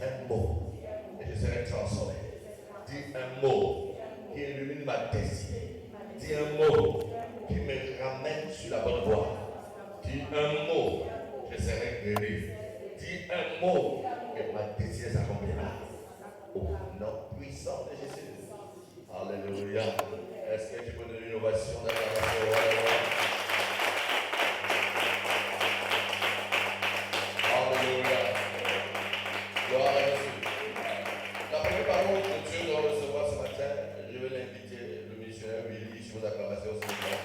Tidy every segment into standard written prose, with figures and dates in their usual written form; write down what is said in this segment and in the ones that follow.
un mot et je serai transformé. Dis un mot qui illumine ma destinée. Dis un mot qui me ramène sur la bonne voie. Dis un mot, je serai guéri. Dis un mot et ma destinée s'accomplira. Au nom puissant de Jésus. Alléluia. Est-ce que tu peux donner une ovation d'acclamation? Alléluia. Gloire à Jésus. La première parole que Dieu doit recevoir ce matin, je vais l'inviter, le missionnaire Willy, sur vos acclamations, s'il vous plaît.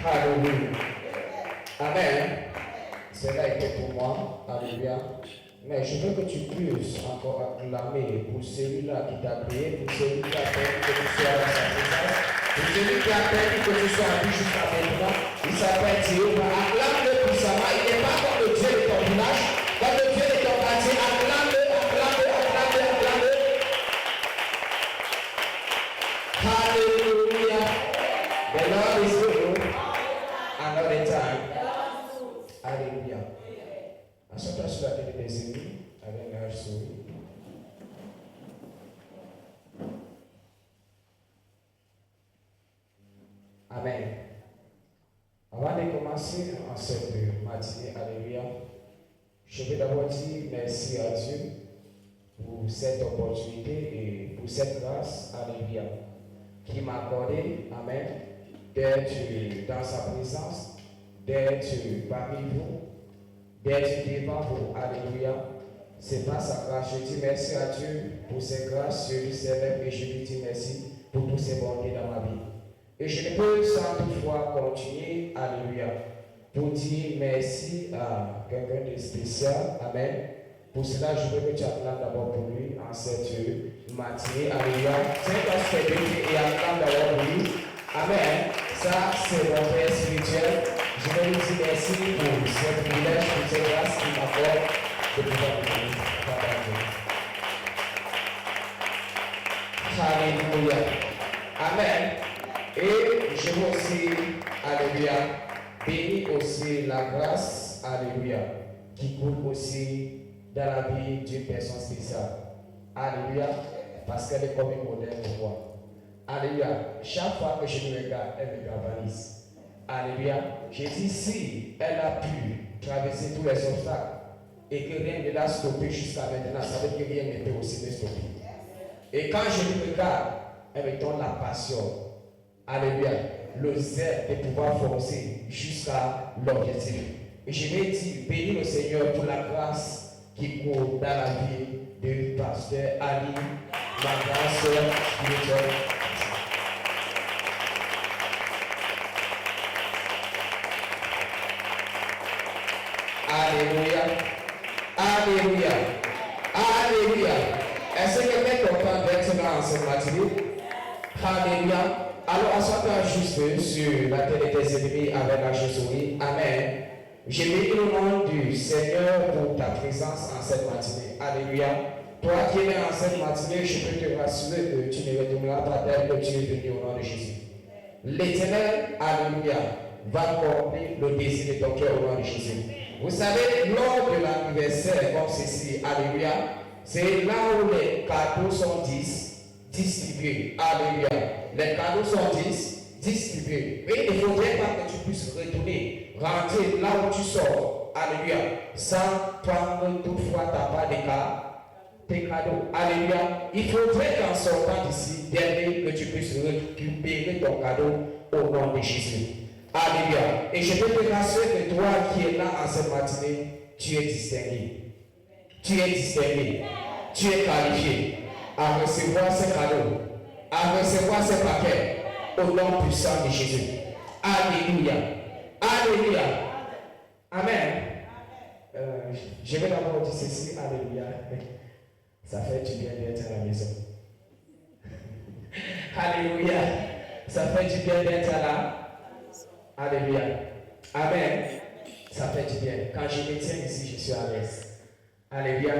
Alléluia. Amen. Cela était pour moi. Alléluia. Mais je veux que tu puisses encore acclamer pour celui-là qui t'a créé, pour celui qui a permis que tu sois dans sa présence, pour celui qui a permis que tu sois en vie jusqu'à maintenant. Il s'appelle Jéhovah. Acclame-le puissamment. Il n'est pas comme le Dieu de ton village, comme le Dieu de ton quartier. Acclame-le, acclame-le, acclame-le, acclame-le. Hallelujah. The Lord is good. Another time. Alléluia. Assois-toi sur la tête des ennemis avec un sourire. Amen. Avant de commencer en cette matinée, alléluia, je vais d'abord dire merci à Dieu pour cette opportunité et pour cette grâce, alléluia, qui m'a accordé, amen, d'être dans sa présence, d'être parmi vous, d'être devant vous. Alléluia. C'est par sa grâce. Je dis merci à Dieu pour ses grâces. Je lui célèbre et je lui dis merci pour toutes ses bontés dans ma vie. Et je ne peux sans toutefois continuer, alléluia, pour dire merci à quelqu'un de spécial. Amen. Pour cela, je veux que tu acclames d'abord pour lui en cette matinée. Alléluia. Tiens-toi sur tes deux pieds et acclame d'abord pour lui. Amen. Ça, c'est mon Père spirituel. Je veux lui dire merci pour ce privilège, pour cette grâce qu'il m'accorde de pouvoir vous dire. Alléluia. Amen. Et je veux aussi, alléluia, bénir aussi la grâce, alléluia, qui coule aussi dans la vie d'une personne spéciale. Alléluia. Parce qu'elle est comme une modèle pour moi. Alléluia. Chaque fois que je me regarde, elle me galvanise. Alléluia. J'ai dit si elle a pu traverser tous les obstacles et que rien ne l'a stoppé jusqu'à maintenant, ça veut dire que rien ne peut aussi me stopper. Et quand je me regarde, elle me donne la passion. Alléluia. Le zèle de pouvoir foncer jusqu'à l'objectif. Et je vais dire, bénis le Seigneur pour la grâce qui court dans la vie du pasteur Ali, la grâce spirituelle. Alléluia. Alléluia. Alléluia. Est-ce que quelqu'un est content d'être là en cette matinée? Alléluia. Alors, assois-toi juste sur la tête de tes ennemis avec la chauve-souris. Amen. Je bénis le nom du Seigneur pour ta présence en cette matinée. Alléluia. Toi qui es en cette matinée, je peux te rassurer que tu ne retourneras pas tel que tu es venu au nom de Jésus. L'Éternel, alléluia, va accomplir le désir de ton cœur au nom de Jésus. Vous savez, lors de l'anniversaire comme ceci, alléluia, c'est là où les cadeaux sont distribués. Alléluia. Les cadeaux sont distribués. Mais il ne faudrait pas que tu puisses retourner, rentrer là où tu sors. Alléluia. Sans prendre toutefois ta part tes cadeaux. Alléluia. Il faudrait qu'en sortant d'ici, dernier, que tu puisses récupérer ton cadeau au nom de Jésus. Alléluia. Et je peux te rassurer que toi qui es là en cette matinée, tu es distingué. Tu es distingué. Tu es qualifié à recevoir ces cadeaux, à recevoir ces paquets au nom puissant de Jésus. Alléluia. Alléluia. Amen. Je vais d'abord dire ceci. Alléluia. Ça fait du bien d'être à la maison. Alléluia. Ça fait du bien d'être là. Alléluia. Amen. Ça fait du bien. Quand je me tiens ici, je suis à l'aise. Alléluia.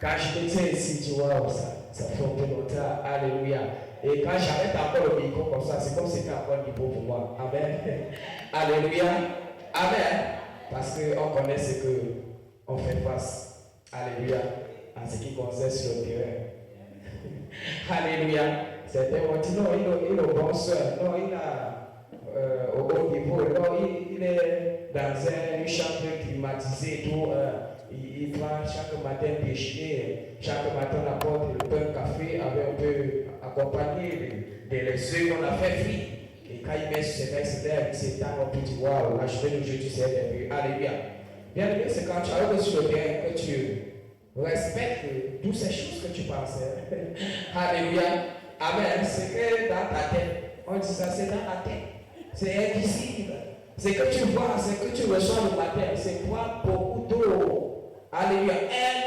Quand je me tiens ici, tu vois, ça fait un peu longtemps. Alléluia. Et quand j'arrête encore le micro comme ça, c'est comme si c'était encore du beau pour moi. Amen. Alléluia. Amen. Parce qu'on connaît ce qu'on fait face. Alléluia. En ce qui concerne sur le terrain. Alléluia. Certains vont dire non, il est bon soeur. Non, il a au haut niveau. Non, il est dans une chambre climatisée et tout. Il prend chaque matin déjeuner. Chaque matin, on apporte le pain café avec un peu accompagné de les œufs qu'on a fait frit. Et quand il met sur ses mains, c'est un petit waouh. Là, je vais nous jeter sur un alléluia. Bien aimé, c'est quand tu arrives sur le terrain que tu respectes toutes ces choses que tu penses. Alléluia. Amen. C'est que dans ta tête, on dit ça, c'est dans ta tête. C'est invisible. C'est que tu vois, c'est que tu reçois le matin. C'est boire beaucoup d'eau. Alléluia. 1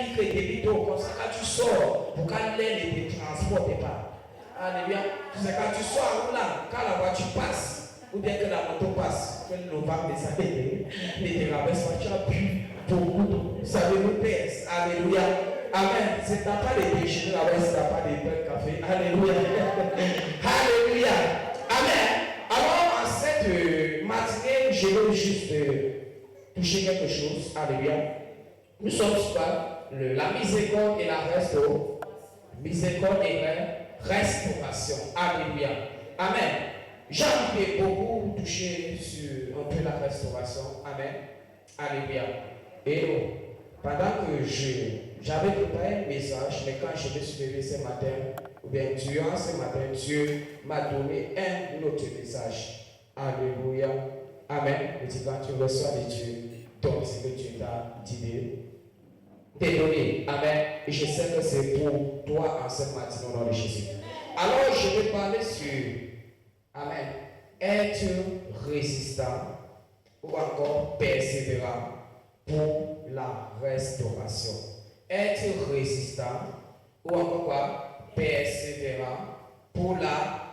litre et demi d'eau. Comme ça, quand tu sors, pour quand l'air ne te transporte pas. Alléluia. C'est quand tu sors en roulant, quand la voiture passe, ou bien que la moto passe, que le vent ne te rabaisse pas, tu as bu beaucoup d'eau. Ça me pèse. Alléluia. Amen. C'est t'as pas de déjeuner là-bas, si t'as pas de pain de café. Alléluia. Alléluia. Amen. Alors, en cette matinée, je veux juste toucher quelque chose. Alléluia. Nous sommes sur la miséricorde et la restauration. Miséricorde et restauration. Alléluia. Amen. J'ai envie de beaucoup toucher sur un peu la restauration. Amen. Alléluia. Et pendant que j'avais préparé un message, mais quand je me suis levé ce matin, ou bien durant ce matin, Dieu m'a donné un autre message. Alléluia. Amen. Et quand tu reçois de Dieu, donc ce que Dieu t'a dit t'es donné. Amen. Et je sais que c'est pour toi en ce matin au nom de Jésus. Alors je vais parler sur Amen. Être résistant ou encore persévérant pour la restauration. Être résistant ou encore quoi? Persévérant pour la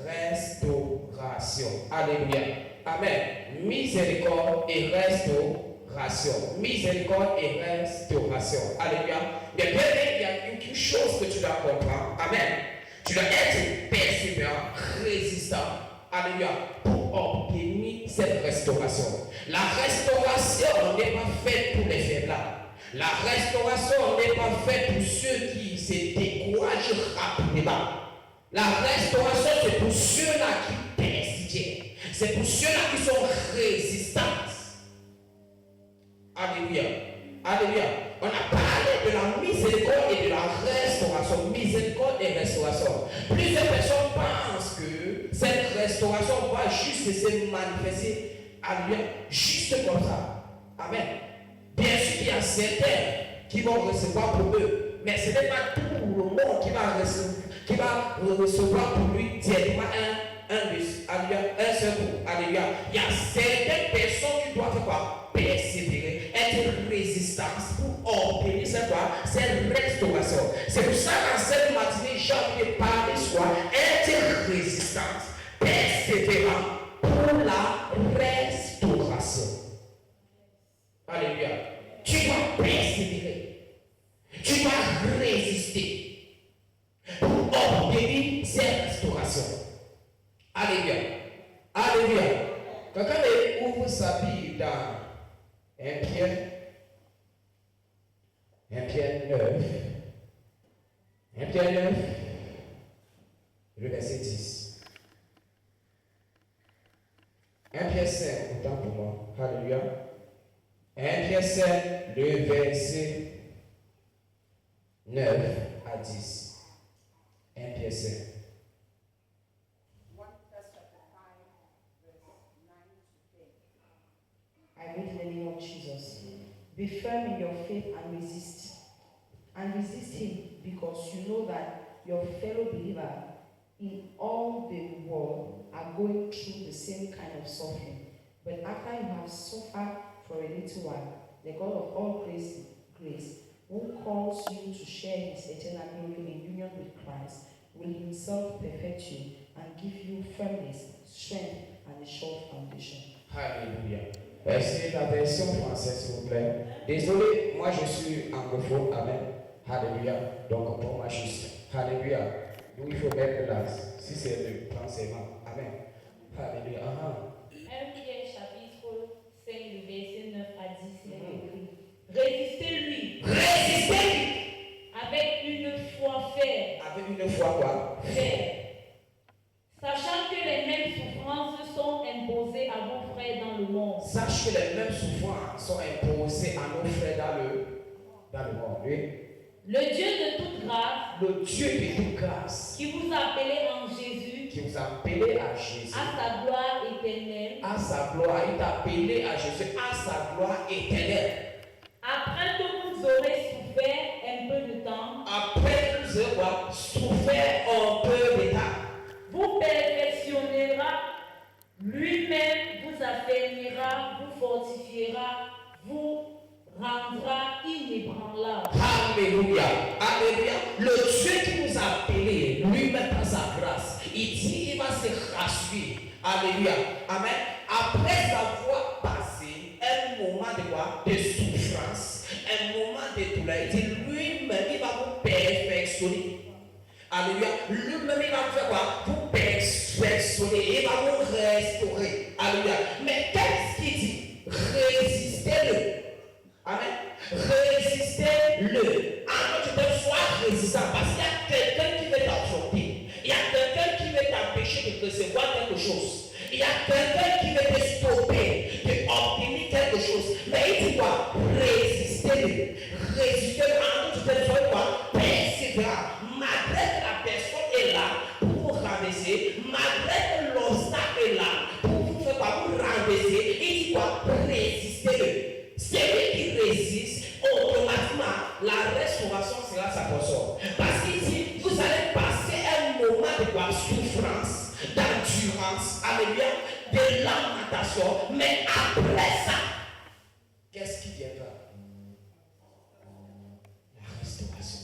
restauration. Alléluia. Amen. Miséricorde et restauration. Miséricorde et restauration. Alléluia. Mais bien, il y a une chose que tu dois comprendre. Amen. Tu dois être persévérant, résistant. Alléluia. Pour obtenir cette restauration. La restauration n'est pas faite pour les faibles. La restauration n'est pas faite pour ceux qui se découragent rapidement. La restauration, c'est pour ceux-là qui persistent. C'est pour ceux-là qui sont résistants. Alléluia. Alléluia. On a parlé de la miséricorde et de la restauration. Miséricorde et restauration. Plusieurs personnes pensent que cette restauration va juste se manifester. Alléluia. Juste comme ça. Amen. Bien sûr qu'il y a certains qui vont recevoir pour eux. Mais ce n'est pas tout le monde qui va recevoir pour lui directement un seul coup. Alléluia. Il y a certaines personnes qui doivent faire quoi? Persévérer, être résistance pour obtenir cette restauration. C'est pour ça qu'en cette matinée, j'ai envie de parler sur être résistance, persévérant pour la restauration. Alléluia. Tu dois persévérer. Tu dois résister pour obtenir cette restauration. Alléluia. Alléluia. Quelqu'un ouvre sa Bible dans 1 Pierre 9. 1 Pierre 9, le verset 10. 1 Pierre 5, autant pour moi. Alléluia. 1 Pierre 5, le verset 9 à 10. 1 Pierre 5. I read in the name of Jesus. Be firm in your faith and resist. And resist him because you know that your fellow believer in all the world are going through the same kind of suffering. But after you have suffered for a little while, the God of all grace, who calls you to share his eternal glory in union with Christ, will himself perfect you and give you firmness, strength, and a sure foundation. Alléluia. C'est la version française, s'il vous plaît. Désolé, moi je suis anglophone. Amen. Alléluia. Donc pour moi juste. Alléluia. Donc il faut mettre là. Si c'est le français, amen. Alléluia. 1 Pierre chapitre 5, le verset 9 à 10, il est écrit. Résistez-lui. Résistez-lui. Avec une foi ferme. Avec une foi quoi? Ferme. Sachant que les mêmes souffrances sont imposées à vos frères dans le monde. Sache que les mêmes souffrances sont imposées à nos frères dans le monde. Oui. Le Dieu de toute grâce, Le Dieu de toute grâce, qui vous a appelé en Jésus, qui vous a appelé à Jésus, à sa gloire éternelle, à sa gloire, il t'a appelé à Jésus, à sa gloire éternelle. après que vous aurez souffert un peu de temps, Après que vous aurez souffert un peu de temps, vous perfectionnera, lui-même vous affermira, vous fortifiera, vous rendra inébranlable. Alléluia, alléluia. Le Dieu qui nous a appelés, lui-même par sa grâce, il dit il va se rassurer. Alléluia, amen. Après avoir passé un moment de quoi? De souffrance, un moment de douleur, il dit lui-même il va vous perfectionner. Alléluia. Lui-même, il va faire quoi? Vous perfectionner. Il va vous restaurer. Alléluia. Mais qu'est-ce qu'il dit? Résistez-le. Amen. Résistez-le. Alors, tu dois sois résistant parce qu'il y a quelqu'un qui veut t'affronter. Il y a quelqu'un qui veut t'empêcher de recevoir quelque chose. Il y a quelqu'un qui veut te stopper, d'obtenir quelque chose. Mais il dit quoi? Résistez-le. Résistez-le. Alors, tu dois faire quoi? Persévérant. Malgré que la personne est là pour vous rabaisser, malgré que l'obstacle est là pour vous faire quoi? Vous rabaisser, il dit quoi? Résistez-le. Celui qui résiste, automatiquement, la restauration sera sa portion. Parce qu'il dit, vous allez passer un moment de quoi? Souffrance, d'endurance, alléluia, de lamentation, mais après ça, qu'est-ce qui viendra? La restauration.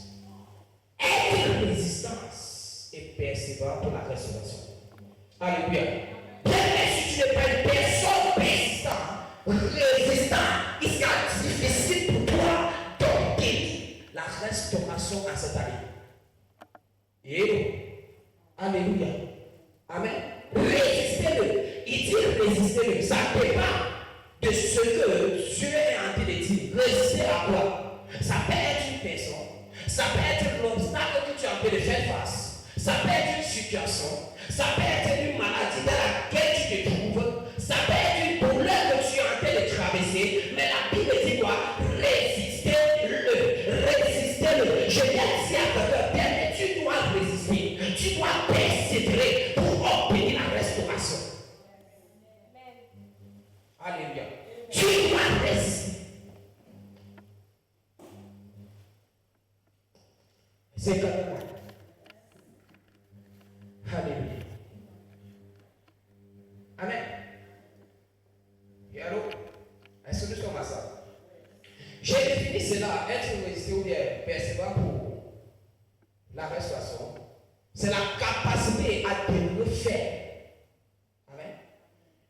Être résistance et persévérant pour la restauration. Alléluia. Bien, si tu n'es pas une personne persistante, résistant, il sera difficile pour toi d'obtenir la restauration à cette année. Et alléluia. Amen. Résistez-le. Il dit résistez-le. Ça dépend de ce que Dieu est en train de dire. Résister à quoi? Ça peut être une personne. Ça peut être l'obstacle que tu es en train de faire face. Ça peut être une situation. Ça peut être une maladie dans laquelle tu te trouves. Ça peut être une douleur que tu es en train de traverser. Mais la Bible dit quoi? Résistez-le. Résistez-le. Je viens dire à quelqu'un, bien, tu dois résister. Tu dois persévérer pour obtenir la restauration. Alléluia. Tu dois résister. C'est comme moi. Alléluia. Amen. Et alors, est-ce que nous sommes à ça? J'ai défini cela, être résisté ou bien persévérant pour la restauration. C'est la capacité à demeurer ferme. Amen.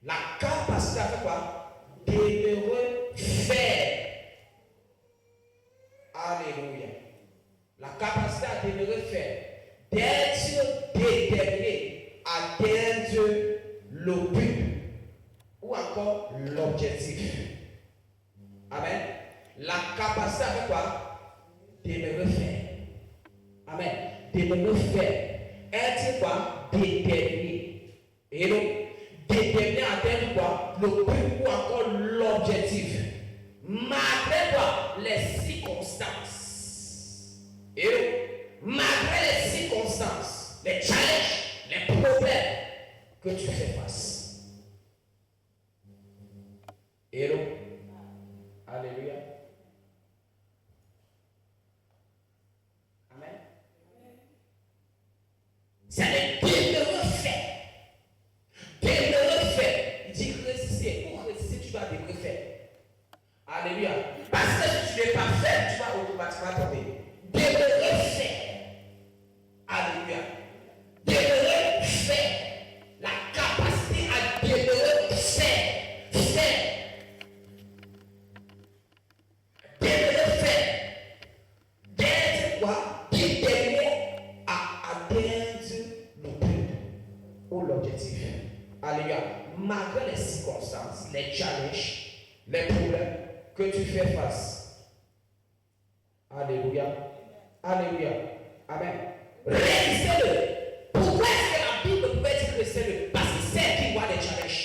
La capacité à faire quoi? Demeurer ferme. Alléluia. La capacité à demeurer ferme, d'être déterminé à atteindre le but ou encore l'objectif. Amen. La capacité à faire quoi? Demeurer ferme. Amen. Demeurer ferme. Être quoi? Déterminé. Et donc, déterminé à atteindre quoi? Le but ou encore l'objectif. Malgré quoi? Les circonstances. Et malgré les circonstances, les challenges, les problèmes que tu fais face. Et donc, alléluia. Amen. C'est le demeurer fait. Demeurer fait. Il dit résister. Pour résister, tu dois demeurer fait. Alléluia. Parce que si tu n'es pas fait, tu vas automatiquement tomber. Demeurer fait. Alléluia. Demeurer fait. La capacité à demeurer fait. Fait. malgré les circonstances, les challenges, les problèmes que tu fais face. Alléluia. Alléluia. Amen. Résistez-le. Pourquoi est-ce que la Bible pouvait dire résistez-le? Parce qu'il sait qu'il voit des challenges.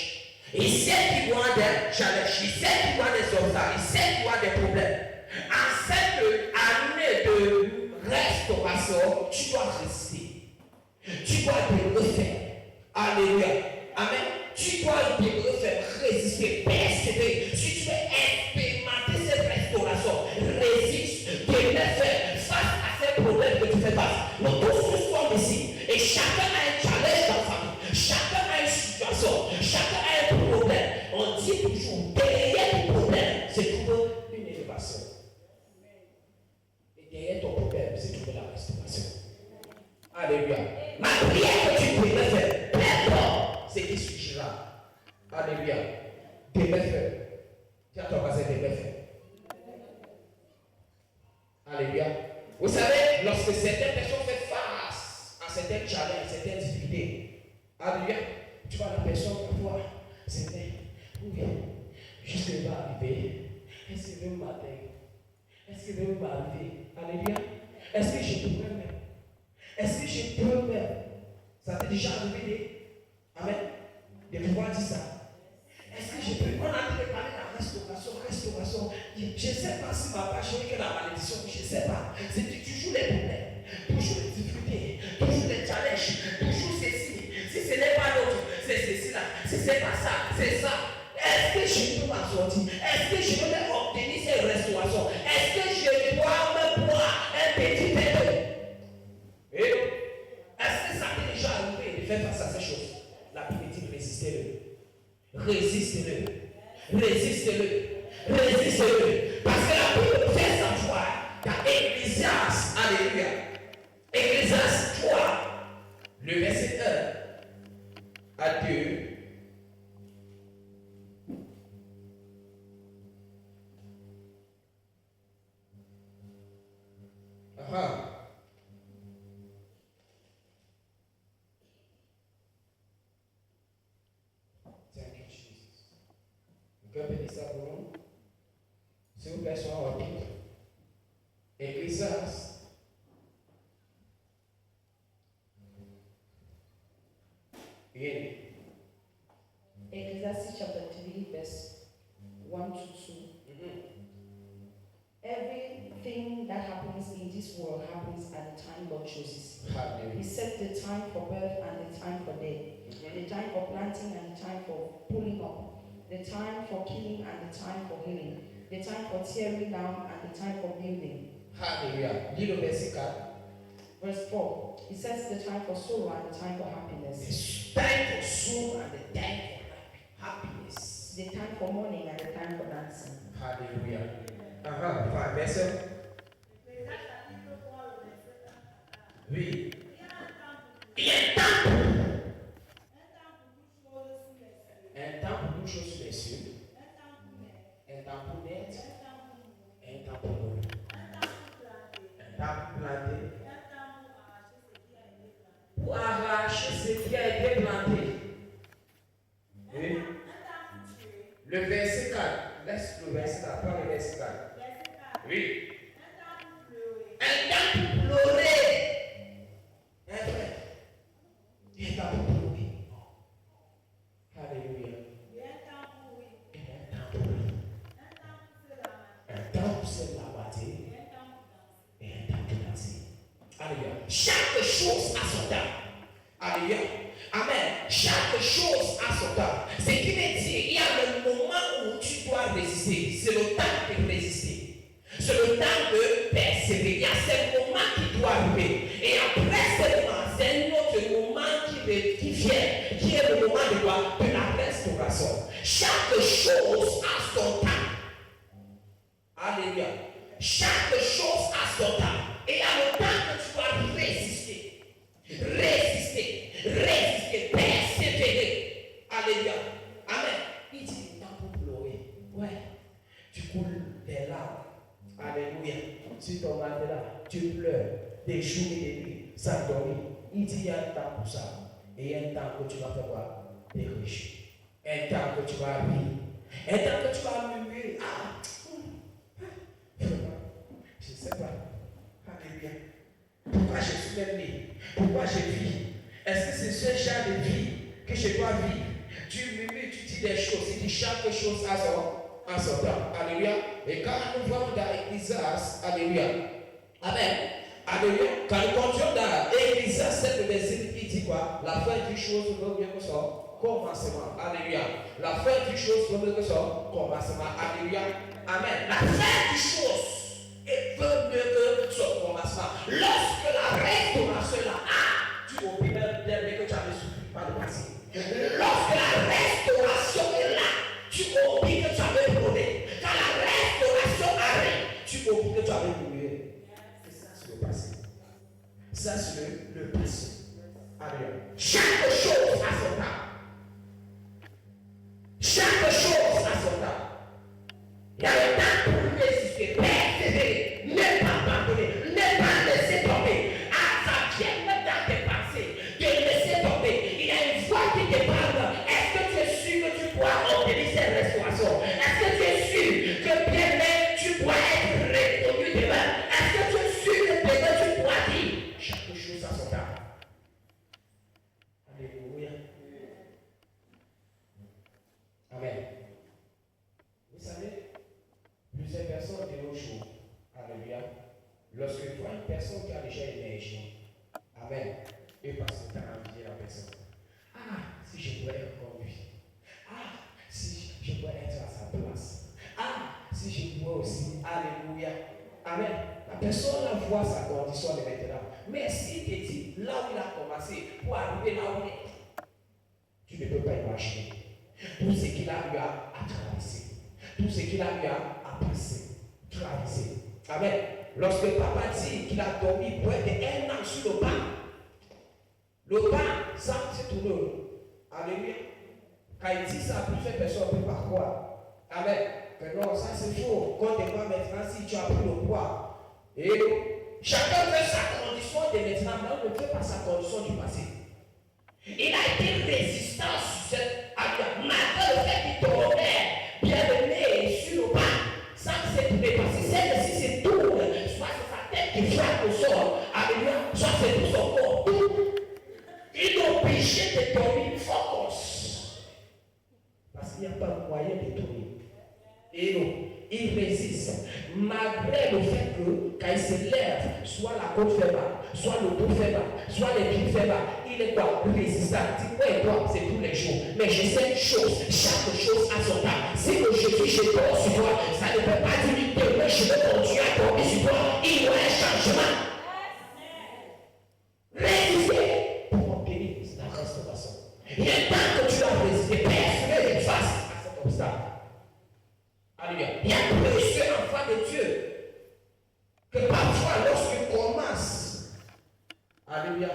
Il sait qu'il voit des challenges. Il sait qu'il voit des obstacles. Il sait qu'il voit des problèmes. En cette année de restauration, tu dois résister. Tu dois te refaire. Alléluia. Amen. Tu dois te refaire, résister, persévérer. Si tu veux expérimenter cette restauration, résiste, te refaire face à ces problèmes que tu fais face. Nous tous nous sommes ici. Et chacun a un challenge dans sa vie. Chacun a une situation. Chacun a un problème. On dit toujours, derrière ton problème, c'est trouver une élévation. Et derrière ton problème, c'est trouver la restauration. Alléluia. Ma prière que tu peux faire, peu importe ce qui suffira. Alléluia. Des méfaits. Tiens, ton voisin, des méfaits. Alléluia. Vous savez, lorsque certaines personnes font face à certains challenges, certaines difficultés, alléluia, tu vois la personne parfois, c'est vrai, oui, juste va arriver. Est-ce qu'il veut m'atteindre? Est-ce qu'il veut m'arriver? Alléluia. Est-ce que je pourrais même? Est-ce que je peux même? Ça t'est déjà arrivé? Amen. De pouvoir dire ça. Est-ce que je peux? On a dit de parler de la restauration. Je ne sais pas si ma page est que la malédiction, je ne sais pas. C'est toujours les problèmes, toujours les difficultés, toujours les challenges, toujours ceci. Si ce n'est pas l'autre, c'est ceci là. Si ce n'est pas ça, c'est ça. Est-ce que je peux m'en sortir? Est-ce que je peux obtenir cette restauration? Est-ce que je dois me boire un petit peu? Est-ce que ça t'est déjà arrivé de faire face à ces choses? La Bible dit résistez-le. Résistez-le. Résistez-le. Résistez-le. Parce que la Bible fait savoir dans Ecclésiaste, alléluia. Ecclésiaste 3, le verset 1 à 2. S'il vous plaît, soyez rapide. Ecclésiaste. Ecclesiastes chapter 3, verse 1 to 2. Everything that happens in this world happens at the time God chooses. He set the time for birth and the time for death, the time for planting and the time for pulling up, the time for killing and the time for healing, the time for tearing down and the time for building. Hallelujah. Dis le verset 4. Verse 4. It says the time for sorrow and the time for happiness. The time for sorrow and the time for happiness. The time for mourning and the time for dancing. Hallelujah. Enfin, verset. Oui. Il y a un temps. Un temps pour toutes choses sur les cieux. Un temps pour naître. Un temps pour mourir. Un temps pour planter. Pour arracher ce qui a été planté. Oui. Le verset 4. Laisse le verset 4. Pas le verset 4. Oui. Un temps pour pleurer. Un frère. Un temps pour pleurer. Alléluia. Un temps pour se lamenter. Et un temps pour danser. Alléluia. Chaque chose a son temps. Alléluia. Amen. Chaque chose a son temps. Ce qui veut dire, il y a le moment où tu dois résister. C'est le temps de résister. C'est le temps de persévérer. Il y a ce moment qui doit arriver. Et après ce moment, c'est un autre moment qui vient, qui est le moment de quoi? De la restauration. Chaque chose a son temps. Alléluia. Chaque chose a son temps. Et il y a le temps que tu dois résister. Résister. Résister. Persévérer. Alléluia. Amen. Il dit le temps pour pleurer. Ouais. Tu coules des larmes. Alléluia. Si ton mari est là, tu pleures des jours et des nuits, sans dormir. Il dit il y a un temps pour ça. Et il y a un temps que tu vas faire quoi? Des riches. Un un temps que tu vas rire, un temps que tu vas murmurer. Je ne sais pas. Alléluia. Pourquoi je suis même né? Pourquoi je vis? Est-ce que c'est ce genre de vie que je dois vivre? Tu murmures, tu dis des choses, tu dis chaque chose à son temps. Alléluia. Et quand nous voyons dans Ecclésiaste, alléluia. Amen. Alléluia. Quand nous continuons dans Ecclésiaste 7 verset, il dit quoi? La fin d'une chose vaut mieux que son commencement. Alléluia. La fin d'une chose vaut mieux que son commencement. Alléluia. Amen. La fin d'une chose vaut mieux que son commencement. Lorsque la restauration est là, tu oublies même dernier que tu avais souffert par le passé. Lorsque la restauration est là, tu oublies que tu avais prôné. Quand la restauration arrive, tu oublies que tu avais brûlé. C'est ça sur le passé. Ça c'est le passé. Alléluia. Chaque chose a son temps. Chaque chose a son temps. Il y a le temps pour résister, persévérer, ne pas abandonner, ne pas laisser tomber. Ça vient même dans tes pensées de laisser tomber. Il y a une voix qui te parle. Est-ce que tu es sûr que tu pourras obtenir cette restauration? Est-ce que tu es sûr que bien même tu pourras être reconnu demain? Est-ce que tu es sûr que demain tu pourras dire chaque chose à son temps? Alléluia. Amen. Vous savez, plusieurs personnes de nos jours, alléluia, lorsque tu vois une personne qui a déjà émergé, amen, et parce que tu as envie la personne, si je pourrais être conduit, si je pourrais être à sa place, si je pourrais aussi, alléluia, amen. La personne la voit sa condition de maintenant, mais s'il te dit là où il a commencé pour arriver là où il est, tu ne peux pas imaginer tout ce qu'il a eu à traverser. Tout ce qu'il a eu à passer, traverser. Amen. Lorsque papa dit qu'il a dormi pour être un an sur le banc ça c'est tout le. Alléluia. Quand il dit ça, plusieurs personnes ne peuvent pas croire. Amen. Que non, ça c'est faux. Quand tu vois maintenant, si tu as pris le poids, et chacun fait sa condition de maintenant, mais on ne fait pas sa condition du passé. Il a été résistant sur cette affaire. Malgré le fait qu'il tombait bien-aimé sur le banc, sans s'étouffer, parce que celle-ci c'est tout, soit c'est sa tête qui frappe au sol, alléluia, soit c'est tout son corps. Il est obligé de dormir focus. Parce qu'il n'y a pas moyen de dormir. Et non, il résiste. Malgré le fait que quand il se lève, soit la côte fait mal, soit le dos fait mal, soit les pieds fait mal, il est quoi? Résistant. Dis-moi et toi, c'est tous les jours. Mais je sais une chose, chaque chose a son temps. Si aujourd'hui je dors sur toi, ça ne peut pas dire demain je vais continuer à dormir sur toi. Il y aura un changement. Résister pour obtenir la restauration. Il est temps que tu dois résister, persévérer face à cet obstacle. Alléluia. Il y a plusieurs enfants de Dieu que parfois lorsqu'ils commencent, alléluia,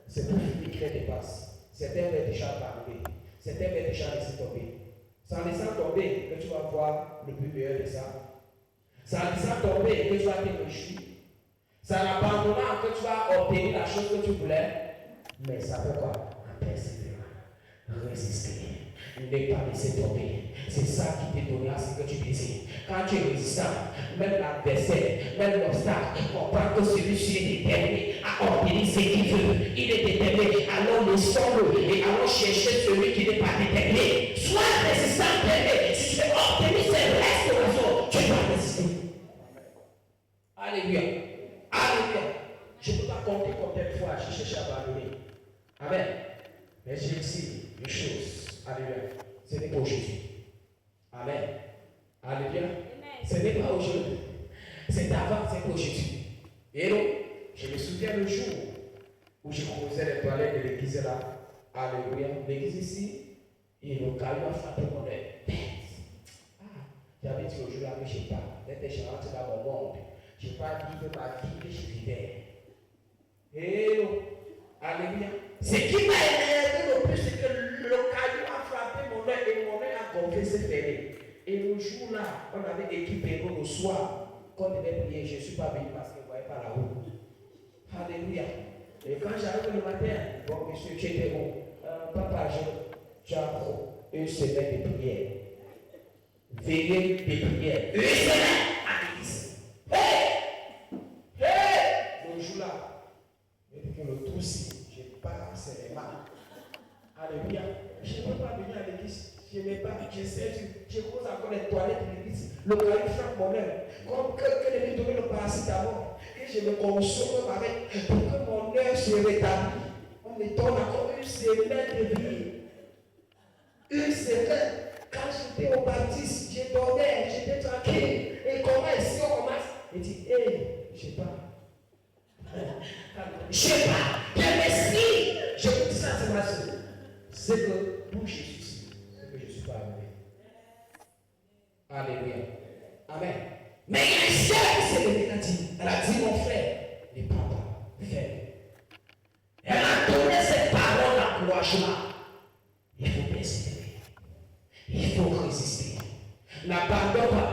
c'est pour finir qui les dépasse. Certains veulent déjà parler, certains veulent déjà laisser tomber. Sans laisser tomber, que tu vas voir le plus meilleur de ça. Sans laisser tomber, que tu vas te réjouir. Sans abandonnant, que tu vas obtenir la chose que tu voulais. Mais ça fait quoi? En persévérant, résister. Ne pas laisser tomber. C'est ça qui te donnera ce que tu désires. Quand tu es résistant, même l'adversaire, même l'obstacle, comprend que celui-ci est déterminé à obtenir ce qu'il veut. Il est déterminé. Allons le sombre et allons chercher celui qui n'est pas déterminé. Sois résistant, bien-aimé. Si tu veux obtenir cette restauration, tu dois résister. Alléluia. Alléluia. Je ne peux pas compter combien de fois j'ai cherché à abandonner. Amen. Mais j'ai dit une chose. Alléluia. Ce n'est pas aujourd'hui. Amen. Alléluia. Ce n'est pas aujourd'hui. C'est avant, c'est pas aujourd'hui. Et donc, je me souviens le jour où je creusais les toilettes de l'église là. Alléluia. L'église ici, et le caillou a frappé mon œil. J'avais dit au jour là que je parle. Dès que je rentre dans mon monde, je ne vais pas vivre ma vie que je vivais. Et donc, alléluia. Ce qui m'a énervé le plus, c'est que le caillou a frappé mon œil et mon œil a gonflé, s'est fermé. Et le jour là, on avait équipé nous le soir, quand on devait prier, je ne suis pas venu parce que je ne voyais pas la route. Alléluia. Et quand j'arrive le matin, bon monsieur, tu étais bon. Papa, tu as une semaine de prière. Veillée de prière. Une semaine à l'église. Le jour-là, pour le trou-ci, je pars, c'est les mains. Alléluia. Je ne peux pas venir à l'église. Je n'ai pas, je cause encore les toilettes de l'église. Le mari frappe mon œil. Comme que les donner le paracétamol. Que je me console avec pour que mon œil se rétablisse. On me donne encore une semaine de vie. Une semaine. Quand j'étais au baptiste, je dormais, j'étais tranquille. Et comment est-ce qu'on commence? Il dit, je sais pas. Je sais pas. Bien merci. Je vous dis ça, c'est ma soeur. C'est que pour Jésus, c'est que je ne suis pas arrivé. Alléluia. Amen. Mais il y a une sœur qui s'est levée, elle a dit, mon frère, ne prends pas, fais. Elle a donné cette parole d'encouragement. Il faut persévérer. Il faut résister. N'abandonne pas.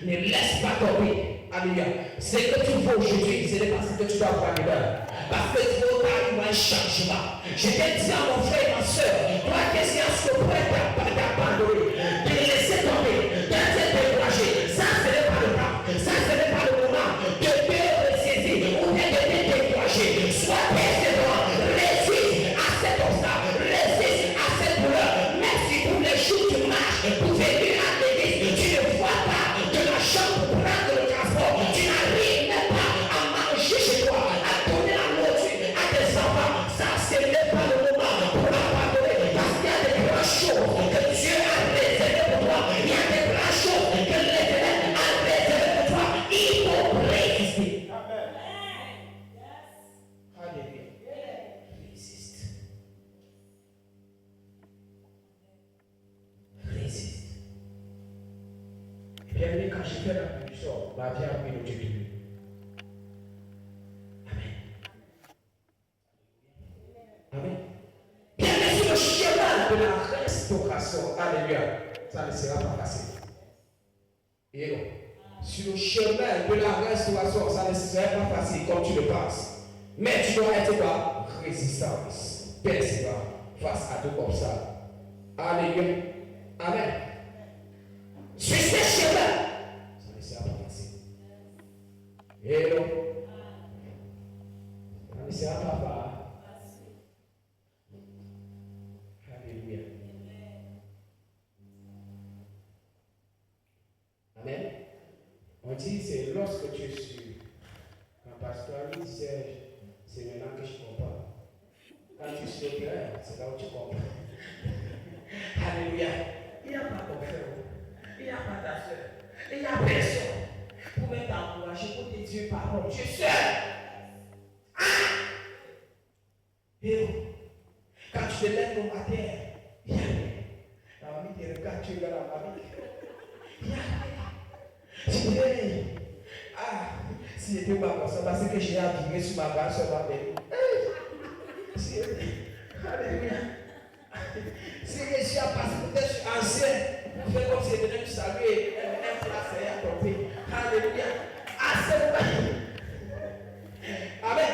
Ne laisse pas tomber. Alléluia. Ce que tu veux aujourd'hui, ce n'est pas ce que tu dois avoir demain. Parce que tu veux avoir un changement. Je t'ai dit à mon frère et ma soeur, toi, qu'est-ce qu'il y a ce que prêt d'abandonner, de laisser tomber, d'être découragé. Ça, ce n'est pas le temps. Ça, ce n'est pas le moment de te ressaisir ou bien de te décourager. Sois persévérant. Résiste à cet obstacle. Résiste à cette douleur. Merci pour les jours que tu marches pour venir à l'église. Tu ne vois pas de la chambre pour prendre le transport. Tu n'arrives même pas à manger chez toi, à donner la nourriture à tes enfants. Ça, ce n'est pas le moment pour abandonner. Parce qu'il y a des grandes choses que Dieu a réservées pour toi. Il y a des grandes choses que l'Éternel a réservées pour toi. Il faut résister. Amen. Alléluia. Résiste. Résiste. Bien aimé, quand j'ai fait la prédiction, ma vie a pris le Dieu de lui. Amen. Amen. Bien aimé, sur le chemin de la restauration, alléluia, ça ne sera pas facile. Et non. Sur le chemin de la restauration, ça ne sera pas facile comme tu le penses. Mais tu dois être quoi? Résistance, persévérant face à tout obstacle. Alléluia. Amen. Sur ce chemin, ça ne sera pas facile. Et non. Ça ne sera pas facile. Alléluia. Amen. On dit c'est lorsque tu es sûr. Quand pasteur lui disait, c'est maintenant que je comprends. Quand tu es sur le terrain, c'est là où tu comprends. Alléluia. Il n'y a pas ton frère, il n'y a pas ta soeur, il n'y a personne pour même t'encourager, pour te dire parole. Tu es seul. Ah! Et quand tu te lèves au matin, il y a rien. La mamie te regarde, tu regardes la mamie. Il y a rien. Tu dis, si j'étais pas comme ça, parce que j'ai abîmé sur ma base, sur ma belle. Alléluia. Si je suis parce que je suis ancien, vous faites comme si je venais de saluer un placé à tomber. Alléluia. Amen.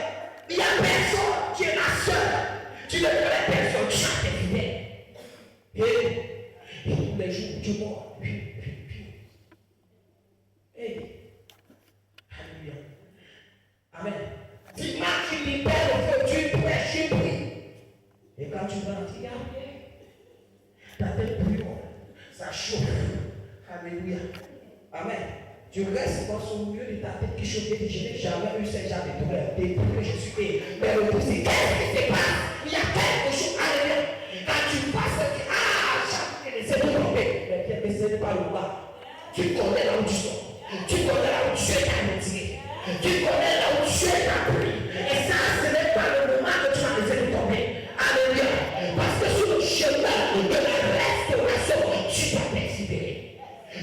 Il n'y a personne, tu es la seule. Tu ne connais personne, tu as tes fidèles. Et tous les jours, tu mors. Alléluia. Amen. Dimanche, tu libères le feu, tu prêches, tu pries. Et quand tu vas tu regardes bien, ta tête brûle, ça chauffe. Alléluia. Amen. Tu restes dans son milieu de ta tête qui chauffe et je n'ai jamais eu ce genre de douleur. Depuis que je suis né, mais le tout c'est qu'est-ce qui se passe? Il y a quelque chose. Alléluia. Quand tu passes, c'est tout tombé. Mais ce n'est pas le bas. Tu connais là où tu sors. Tu connais là où tu es retiré. Tu connais là où tu es appris. Et ça, ce n'est pas le moment que tu vas laisser tomber. Alléluia. Parce que sur le chemin de la restauration, tu dois persévérer.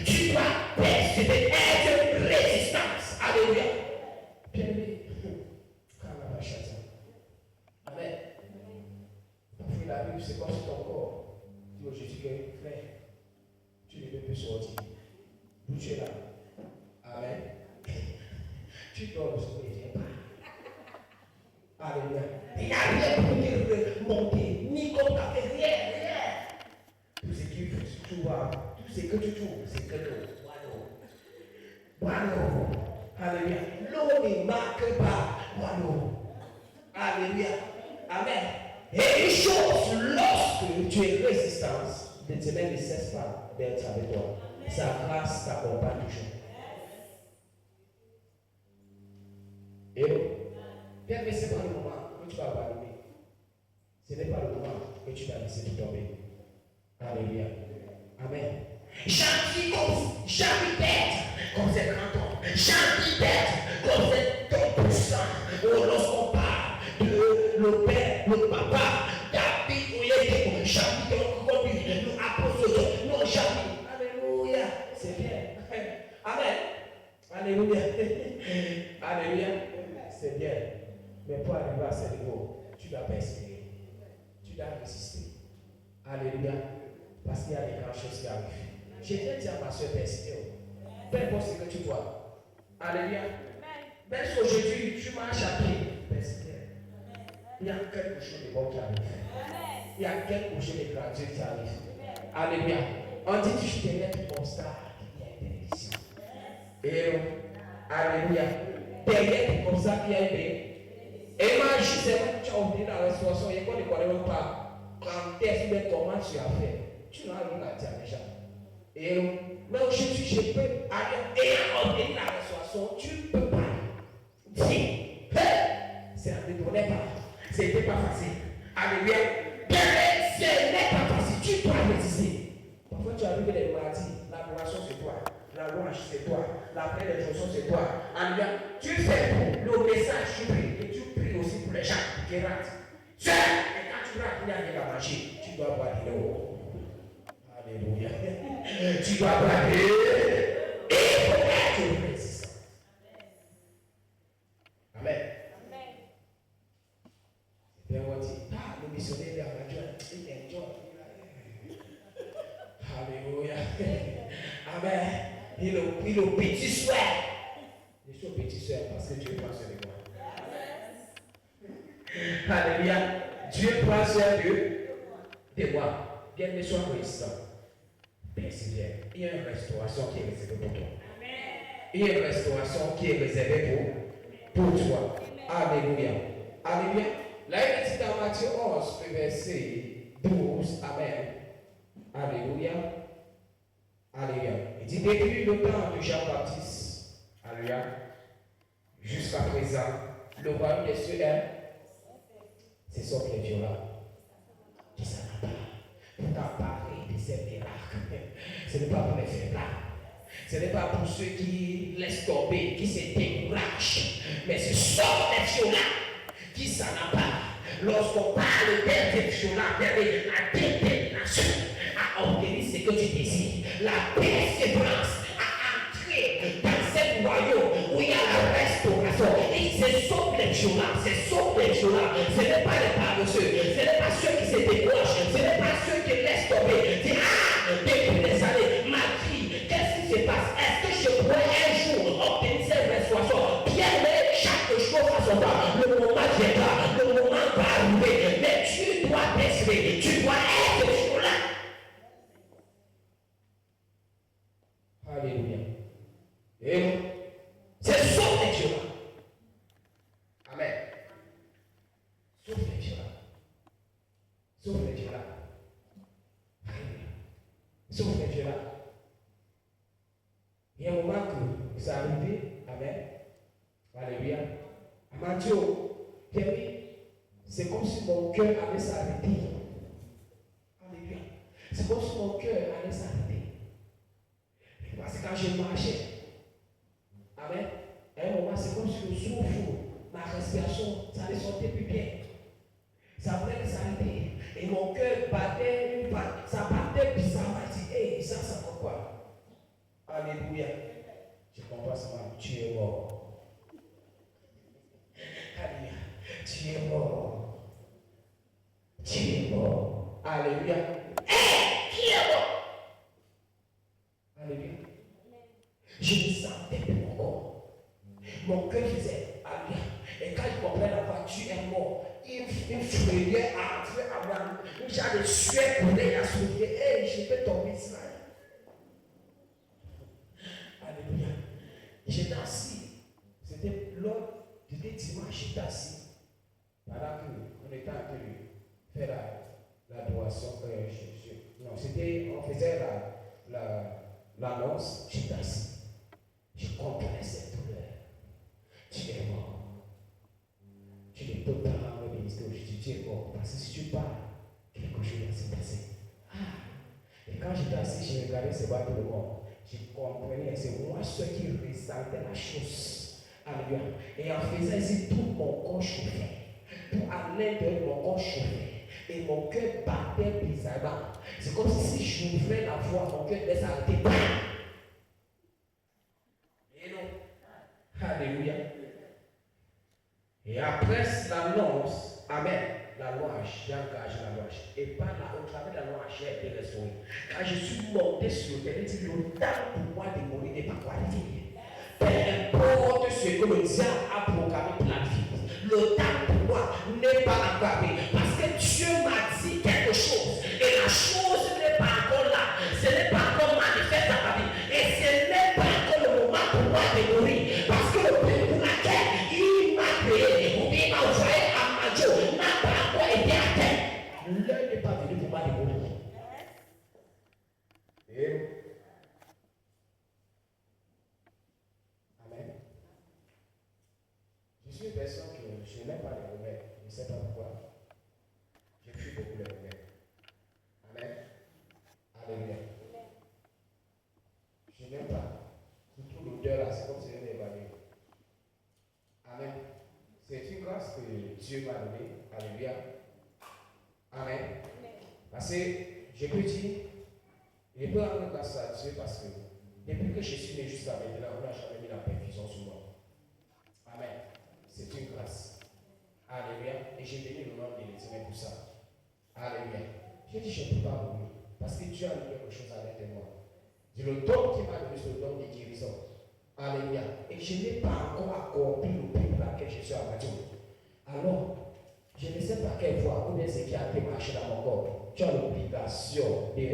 Tu dois persévérer. Être résistance. Alléluia. Bien-aimé. Amen. Parfois la Bible, c'est comme si ton corps dit au Jésus que frère, tu ne peux plus sortir. D'où tu es là. Amen. Tu dors le sommeil, tu n'es pas. Alléluia. Il n'y a rien pour te remonter, ni comme tu as fait rien. Tout ce qui ce que tu trouves, c'est que l'eau. Voilà. Alléluia. L'eau ne marque pas. Voilà. Alléluia. Amen. Et une chose, lorsque tu es résistance, l'Éternel ne cesse pas d'être avec toi. Sa grâce t'accompagne toujours. Et bien, mais ce n'est pas le moment que tu vas abandonner. Ce n'est pas le moment que tu vas laisser tout tomber. Alléluia. Amen. J'habite comme c'est 30 ans. J'habite comme c'est 30%. Oh, lorsqu'on parle de le père, le papa, David, j'habite comme nous apôtres, nous j'habite. Alléluia. C'est bien. Amen. Alléluia. Alléluia. C'est bien. Mais pour arriver à ce niveau, tu dois persévérer. Tu dois résister. Alléluia. Parce qu'il y a des grandes choses qui arrivent. Je viens dire à ma soeur, persévère. Peu importe ce que tu vois. Alléluia. Même si aujourd'hui tu marches à pied, persévère. Il y a quelque chose de bon qui arrive. Il y a quelque chose de gratuit qui arrive. Alléluia. On dit que je te mets constat. Il y a une bénédiction. Et alléluia. Derrière comme ça qu'il y a une bénédiction. Et imagine, c'est vrai que tu as oublié dans la restauration. Il y a quoi de quoi même pas. Quand test, mais comment tu as fait. Tu n'as rien à dire déjà. Et mais aujourd'hui, je peux aller et ordonner la restauration. Tu ne peux pas dire. C'est un détourné pas. C'était pas facile. Alléluia. Ce n'est pas facile. Tu dois résister. Parfois, tu arrives des maladies. L'adoration, c'est toi. La louange, c'est toi. La paix des chansons, c'est toi. Alléluia. Tu fais pour le message, tu pries. Et tu pries aussi pour les gens qui ratent. Et quand tu rates, il n'y a rien à manger. Tu dois boire de l'eau. Alléluia. Tu dois braver. Et il faut être résistant. Amen. C'est bien what dit. Le missionnaire est en radio. Il enjoy. Alléluia. Amen. Il est au petit soin. Je suis au petit soin parce que Dieu prend soin de moi. Alléluia. Dieu prend soin de moi. Bien ne sois résistant. Persévère. Il y a une restauration qui est réservée pour toi. Il y a une restauration qui est réservée pour toi. Alléluia. Alléluia. Là, il est dit dans Matthieu 11, verset 12. Amen. Alléluia. Alléluia. Il dit depuis le temps de Jean-Baptiste, alléluia, jusqu'à présent, le royaume des cieux est, c'est sauf les violents. Qui s'en a pas. Pourtant, parler de ces miracles, ce n'est pas pour les faire là. Ce n'est pas pour ceux qui laissent tomber, qui se découragent, mais ce sont les violents qui s'en a pas. Lorsqu'on parle des violents, la détermination à obtenir ce que tu désires, la persévérance à entrer dans ce royaume où il y a la restauration. Et ce sont les violents, ce sont les violents. Ce n'est pas les paresseux, ce n'est pas ceux qui se découragent, ce n'est pas ceux qui laissent tomber. Dis, depuis des années, ma vie, qu'est-ce qui se passe? Est-ce que je pourrais un jour obtenir cette restauration? Bien, mais chaque chose à son temps. Le moment viendra, le moment va arriver. Mais tu dois persévérer, tu dois être violent. Alléluia. Et c'est sauf les violents. Amen. Sauf les violents. Sauf les violents. Alléluia. Sauf les violents. Il y a un moment que ça arrive. Amen. Alléluia. Matthieu, c'est comme si mon cœur allait s'arrêter. Alléluia. C'est comme si mon cœur allait s'arrêter. Parce que quand je marchais, amen, à un moment, c'est comme si le souffle, ma respiration, ça allait sortir plus bien. Ça voulait s'arrêter. Et mon cœur battait, ça battait bizarrement. Je dis, hé, ça fait quoi? Alléluia. Je comprends ça, tu es mort. Alléluia. Tu es mort. Tu es mort. Alléluia. Hé, qui est mort? Alléluia. Je me sentais plus mon corps. Mon cœur faisait alléluia. Et quand je comprenais la voix, tu es mort. Il frayait à entrer à moi. J'avais sué pour les associer. Et je peux tomber ça. lors du dimanche, j'étais assis. Pendant qu'on était en train de faire l'adoration, non, c'était, on faisait l'annonce, j'étais assis. Je comprenais cette douleur. Tu es mort. Tu es totalement bénisé aujourd'hui. Tu es mort. Parce que si tu parles, quelque chose va se passer. Et quand j'étais assis, je regardais ce bateau de mort. Je comprenais, c'est moi ce qui ressentait la chose. Alléluia. Et en faisant ainsi, tout mon corps chauffait. Tout à l'intérieur de mon corps chauffait. Et mon cœur battait bizarrement. C'est comme si j'ouvrais la voie, mon cœur devait s'arrêter. Et non. Alléluia. Et après l'annonce, amen, la louange, j'ai engagé la louange. Et par là, au travers de la louange, j'ai été restauré. Quand je suis monté sur le terrain, il dit, le temps pour moi de mourir n'est pas qualifié. Peu importe ce que le diable a programmé pour la vie, le temps pour moi n'est pas encore arrivé. Parce que Dieu m'a dit quelque chose. Et la chose n'est pas encore là. Ce n'est pas encore manifeste dans ma vie. Et ce n'est pas encore le moment pour moi de mourir. Parce que le but pour laquelle il m'a créé, ou bien il m'a envoyé à Madio, n'a pas encore été atteint. L'heure n'est pas venue pour moi de mourir. Et amen. Je suis une personne que je n'aime pas les remèdes. Je ne sais pas pourquoi. Je fuis beaucoup les remèdes. Amen. Alléluia. Je n'aime pas. Surtout l'odeur là, c'est comme si je n'avais pas vu. Amen. C'est une grâce que Dieu m'a donnée. Alléluia. Amen. Parce que je peux dire, je peux rendre grâce à Dieu parce que depuis que je suis né jusqu'à maintenant, on n'a jamais mis la perfusion sur moi. Amen. C'est une grâce. Alléluia. Et j'ai béni le nom de l'Éternel pour ça. Alléluia. J'ai dit, je ne peux pas mourir. Parce que Dieu a mis quelque chose à l'intérieur de moi. C'est le don qui m'a donné, c'est le don de guérison. Alléluia. Et je n'ai pas encore accompli le but pour lequel je suis à Madio. Alors, je ne sais pas quelle voie ou bien ce qui a été marché dans mon corps. Tu as l'obligation de,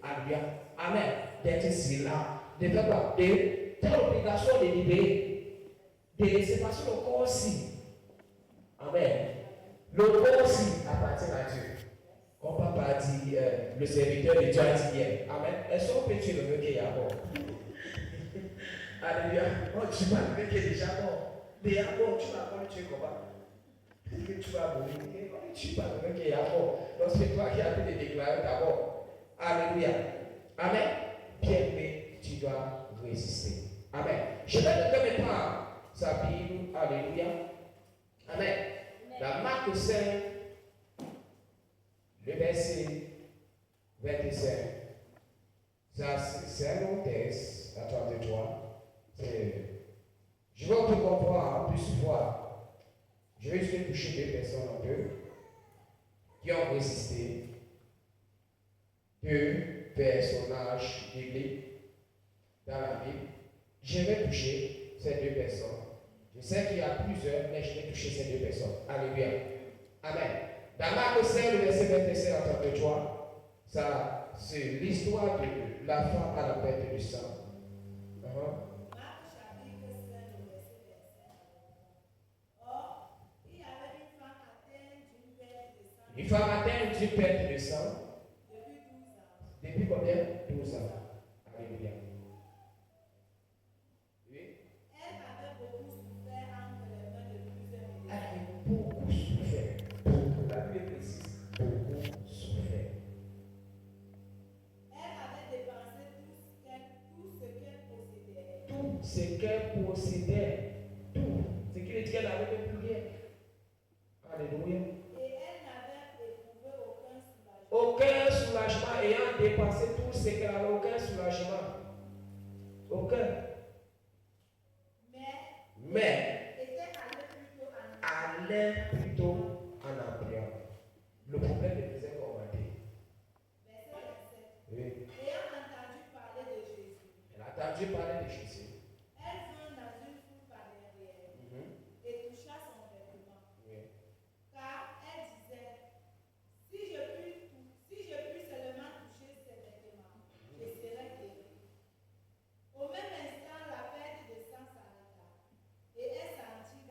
alléluia, amen, d'être ici là, de faire quoi? Tu as l'obligation de libérer, de laisser passer le corps aussi. Amen. Le corps aussi appartient à Dieu. Comme papa dit, le serviteur de Dieu a dit hier. Amen. Est-ce qu'on peut tuer le mec qui est mort? Alléluia. Oh, tu vas le mec qui est déjà mort. Mais à mort, tu vas pas le tuer comment? Que tu vas mourir. Tu vas le mec qui est mort. Donc c'est toi qui as pu te déclarer d'abord. Alléluia. Amen. Bien, mais tu dois résister. Amen. Je vais te faire maintenant sa Bible. Alléluia. Amen. La Marc 5, le verset 25. Ça, c'est un long texte. Attendez-toi. Je veux que qu'on voit, en plus voir. Je vais juste toucher deux personnes en deux qui ont résisté. Deux personnages bibliques dans la Bible. Je vais toucher ces deux personnes. Je sais qu'il y a plusieurs, mais je vais toucher ces deux personnes. Alléluia. Amen. Dans Marc 5, le verset 25, entendez-toi, ça, c'est l'histoire de la femme à la perte du sang. Une femme atteinte d'une perte de sang. Depuis combien? 12 ans. Alléluia. Oui. Elle avait beaucoup souffert entre les mains de plusieurs médecins. Elle avait beaucoup souffert. Beaucoup. La Bible précise. Beaucoup souffert. Elle avait dépensé tout ce qu'elle possédait. Tout ce qu'elle possédait. Tout. Ce qui veut dire qu'elle n'avait plus rien. Alléluia. Aucun soulagement ayant dépassé tout ce qu'elle avait, aucun soulagement. Aucun. Mais allait plutôt en embryon. Le problème le faisait commenter. Oui. Ayant entendu parler de Jésus. Elle a entendu parler de Jésus. Elle vint dans une foule par derrière et toucha son vêtement. Oui. Car elle disait, si je puis seulement toucher ses vêtements, je serai guérie. Au même instant, la perte de sang s'arrêta et elle sentit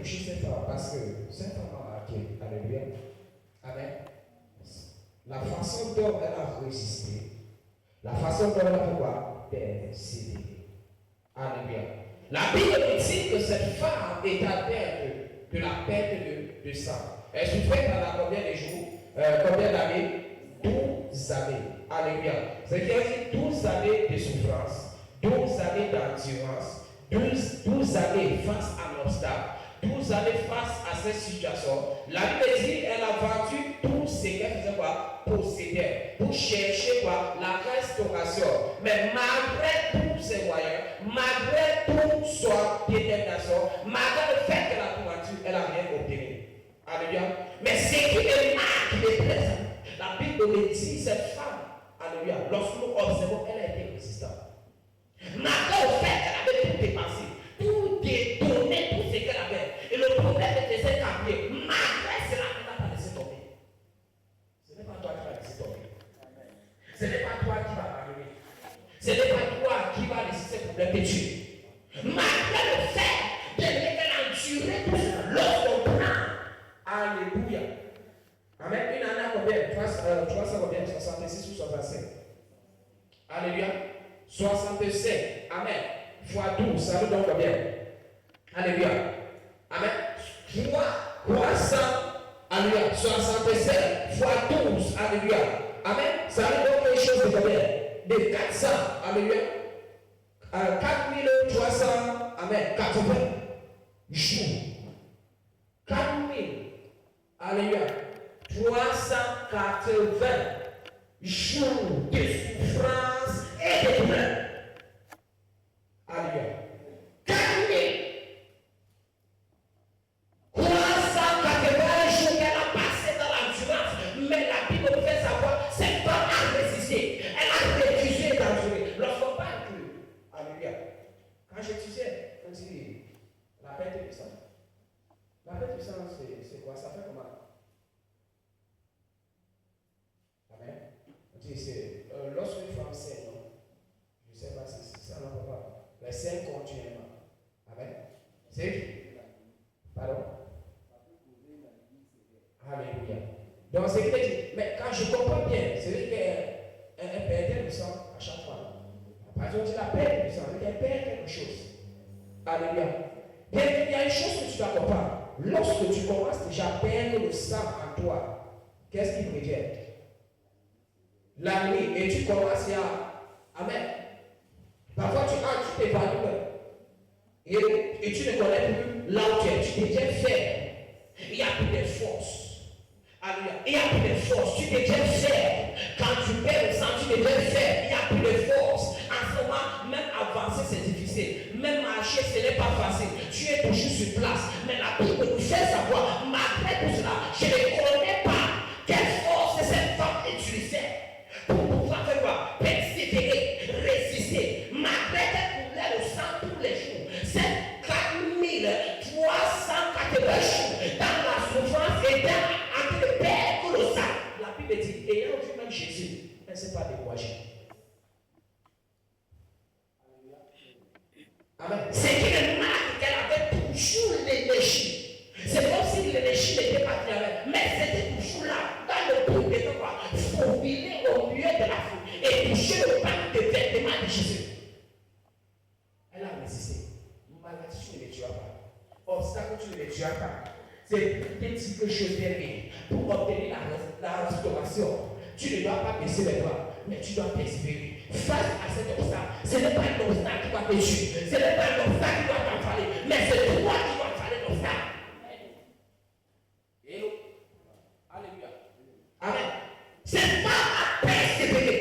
toucher cette femme parce que cette femme m'a marqué. Alléluia. Amen. La façon dont elle a résisté, la façon dont elle a pouvoir persévérer. Alléluia. La Bible dit que cette femme est atteinte de la perte de sang. Elle souffrait pendant combien de jours? Combien d'années? 12 années. Alléluia. C'est-à-dire 12 années de souffrance, 12 années d'endurance, 12 années face à l'obstacle, 12 années face à cette situation. La Bible dit elle a vendu tout ce qu'elle faisait quoi? Posséder, pour chercher quoi? La restauration. Mais malgré tous ces moyens, malgré toute son détermination, malgré le fait qu'elle a tout vendu, elle n'a rien obtenu. Alléluia. Mais ce qui est marque, qui est présent, la Bible me dit cette femme, alléluia, lorsque nous observons, elle a été résistante. Malgré le fait qu'elle avait tout dépensé, tout détonné, tout ce qu'elle avait. Et le problème était cette cambier. Malgré cela, elle n'a pas laissé tomber. Ce n'est pas toi qui vas laisser tomber. Ce n'est pas toi qui vas parler. Ce n'est pas toi qui vas laisser ce problème te tuer. Malgré le fait qu'elle a enduré tout cela, lorsqu'on prend. Alléluia. Amen. Une année à combien? 300 combien? 66 ou 65. Alléluia. 65. Amen. Fois 12, ça nous donne combien? Alléluia. Amen. 300. Alléluia. 67 fois 12. Alléluia. Amen. Ça nous donne quelque chose de combien? De 400. Alléluia. 4300. Amen. 80 jours. 4000. Alléluia. 380 jours de souffrance et de douleur. Alléluia. 4000. 380 jours qu'elle a passé dans l'endurance. Mais la Bible nous fait savoir, cette femme a résisté. Elle a refusé d'endurer. Lorsqu'on parle de. Alléluia. Quand je disais, on dit la perte de sang. La perte de sang, c'est quoi? Ça fait comment? Amen. On dit, c'est lorsque une femme saigne, je ne sais pas si c'est ça, non, papa. Elle saigne continuellement. Amen. C'est? Pardon? Alléluia. Donc, c'est qu'il dit, mais quand je comprends bien, c'est vrai qu'elle perdait le sang à chaque fois. Par exemple, tu la perds le sang, elle perd quelque chose. Alléluia. Bien, il y a une chose que tu dois comprendre. Lorsque tu commences déjà à perdre le sang en toi, qu'est-ce qui prévient? La nuit, et tu commences à. Amen. Parfois, tu t'évanouis. Et tu ne connais plus là où tu es. Tu deviens faible. Il n'y a plus de force. Alléluia. Il n'y a plus de force. Tu deviens faible. Quand tu perds le sang, tu deviens faible. Il n'y a plus de force. En ce moment, même avancer, c'est difficile. Même marcher, ce n'est pas facile. Tu es toujours sur place. Mais la Bible nous fait savoir, malgré tout cela, je ne connais pas quelle force cette femme utilisait pour pouvoir faire quoi? Persévérer, résister. Malgré qu'elle coulait le sang tous les jours. C'est 4380 jours dans la souffrance et dans le perdre le sang. La Bible dit, ayant vu même Jésus, elle ne s'est pas découragée. Amen. C'est qu'il marque qu'elle avait toujours l'énergie. C'est comme si l'énergie n'était pas claire, mais c'était toujours là, dans le but de quoi? Faufiler au milieu de la foule et toucher le bac de vêtements de Jésus. Elle a résisté. Maladie, tu ne les tueras pas. Obstacle, tu ne les tueras pas. C'est pour te dire que je viens pour obtenir la restauration. Tu ne dois pas baisser les bras, mais tu dois persévérer. Face à cet obstacle, ce n'est pas un obstacle qui va te tuer, ce n'est pas un obstacle qui va t'enfaler, mais c'est toi qui vas enfaler l'obstacle. Hello. Alléluia. Amen. Cette femme a persévéré.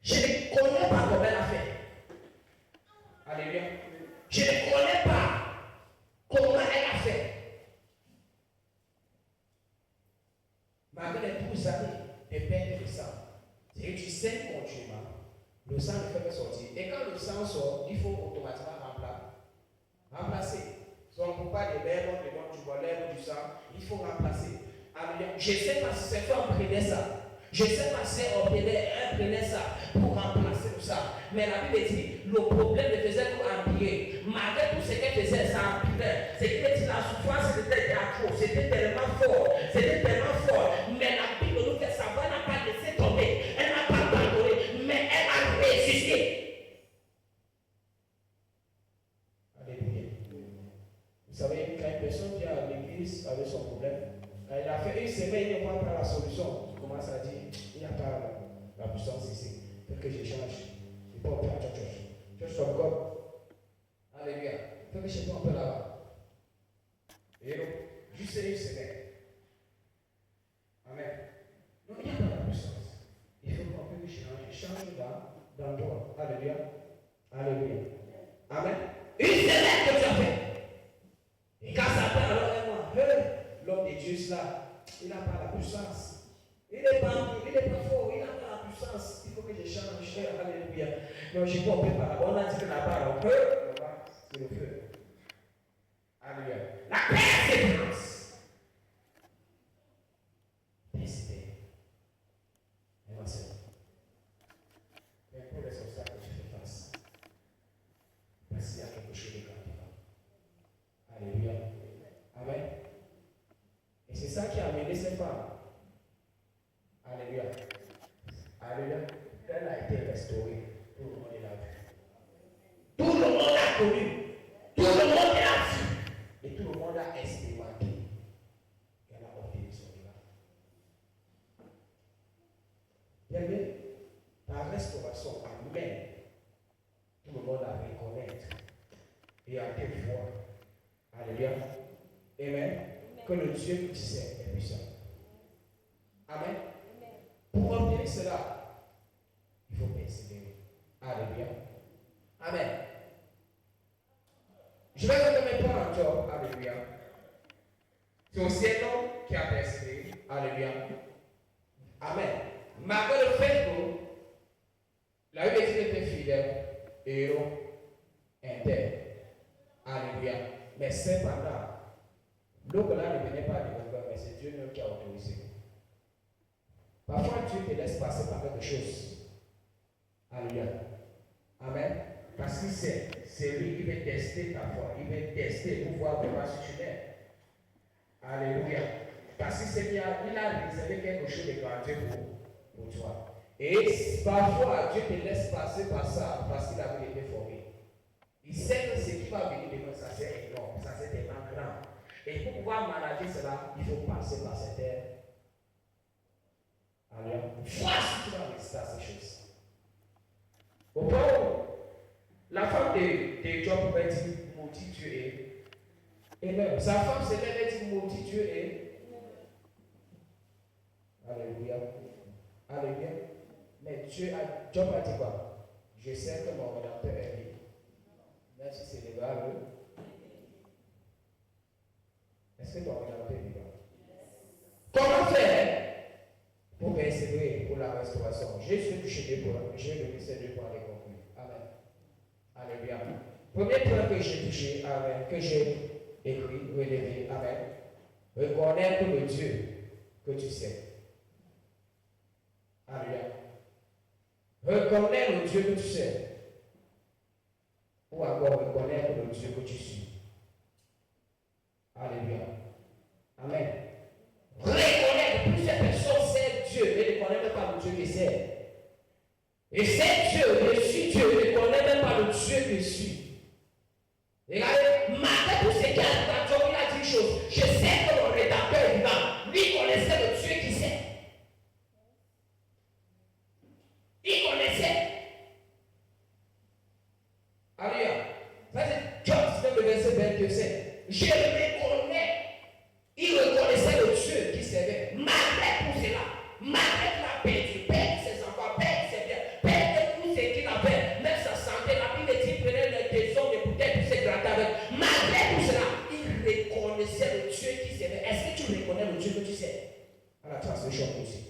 Je ne connais pas comment elle a fait. Alléluia. Je ne connais pas comment elle a fait. Malgré les 12 années de perte de sang. Et tu saignes continuellement, le sang ne fait que sortir. Et quand le sang sort, il faut automatiquement remplacer. Donc, on ne peut pas des lèvres, du volet ou du sang, il faut remplacer. Alors, je ne sais pas si cette femme prenait ça. Je ne sais pas si elle prenait ça pour remplacer le sang. Mais la Bible dit, le problème ne faisait qu'empirer. Malgré tout ce qu'elle faisait, ça empirait. C'est que la souffrance était accro, c'était tellement fort. Mais la Bible nous fait savoir, elle n'a pas laissé tomber, elle n'a pas abandonné, mais elle a résisté. Alléluia. Vous savez, quand une personne vient à l'église avec son problème, quand il a fait une semaine, il ne voit pas la solution. Il commence à dire, il n'y a pas la puissance ici. Il faut que je change. Il faut pas à church. Church from God. Alléluia. Il faut que je sois un peu là-bas. Et donc, juste une semaine. Amen. Non, il n'y a pas la puissance. Il faut qu'on puisse changer. Change d'endroit. Alléluia. Alléluia. Amen. Une semaine que tu as fait. Et quand ça fait alors un mois, l'homme de Dieu là, il n'a pas la puissance. Il n'est pas fort, il n'a pas la puissance. Il faut que je change. Alléluia. Non, je ne peux pas. On a dit que là-bas, on peut. C'est le feu. Alléluia. La persévérance. Persévérer. Et ma soeur. Peu importe les obstacles que tu fais face. Parce qu'il y a quelque chose de grand devant. Alléluia. Amen. Et c'est ça qui a amené ces femmes. Alléluia. Alléluia. Elle a été restaurée. Tout le monde l'a vu. Tout le monde l'a connu. Tout le monde l'a vu. Et tout le monde a expérimenté qu'elle a obtenu son miracle. Bien bien, par restauration, amen. Tout le monde a reconnaître et a été voir. Alléluia. Amen. Que le Dieu que tu sais est puissant. Amen. Pour obtenir cela, il faut persévérer. Alléluia. Amen. Je vais donner mes points en job. Alléluia. C'est aussi un homme qui a persévéré. Alléluia. Amen. Malgré le fait que la Bible était fidèle, héros, interne. Alléluia. Mais cependant, l'eau là ne venait pas de l'homme, mais c'est Dieu même qui a autorisé. Parfois, Dieu te laisse passer par quelque chose. Alléluia. Amen. Parce que c'est lui qui veut tester ta foi. Il veut tester pour voir vraiment si tu l'es. Alléluia. Parce que il a réservé quelque chose de gratuit pour toi. Et parfois, Dieu te laisse passer par ça parce qu'il a été formé. Il sait que ce qui va venir demain, ça c'est énorme, ça c'est tellement grand. Et pour pouvoir manager cela, il faut passer par cette terre. Alléluia. Vois si tu vas résister à ces choses. Au point où la femme de Job pouvait dire maudit Dieu est. Et même sa femme se lève et dit maudit Dieu est. Alléluia. Alléluia. Mais Job a dit quoi? Je sais que mon rédempteur est libre. Même si c'est légal. Est-ce que ton rédempteur est libre? Comment faire pour persévérer pour la restauration? J'ai touché deux points. Je vais donner ces deux points et conclure. Amen. Alléluia. Premier point que j'ai touché, amen, que j'ai écrit, relevé, amen. Reconnaître le Dieu que tu sais. Alléluia. Reconnais le Dieu que tu sais. Ou encore reconnaître le Dieu que tu suis. Alléluia. Amen. Reconnaître, plusieurs personnes savent Dieu, mais ne connaissent même pas le Dieu qu'ils savent. Et c'est Dieu, je suis Dieu, ne connaît même pas le Dieu que je suis. Regardez, malgré tout ce qu'il y a dans Job, il a dit une chose. Je sais que mon rédempteur est vivant. Lui connaissait le Dieu qui sait. Il connaissait. Alléluia. Ça c'est Job 19, le verset 27. Je le reconnais. Il reconnaissait le Dieu qui servait. Malgré tout cela, malgré qu'il a perdu, perdre ses enfants, perdre ses biens, perdre tout ce qu'il avait, même sa santé, la Bible dit qu'il prenait les tesons de bouteilles pour se gratter avec. Malgré tout cela, il reconnaissait le Dieu qui servait. Est-ce que tu reconnais le Dieu que tu sais? À la translation aussi.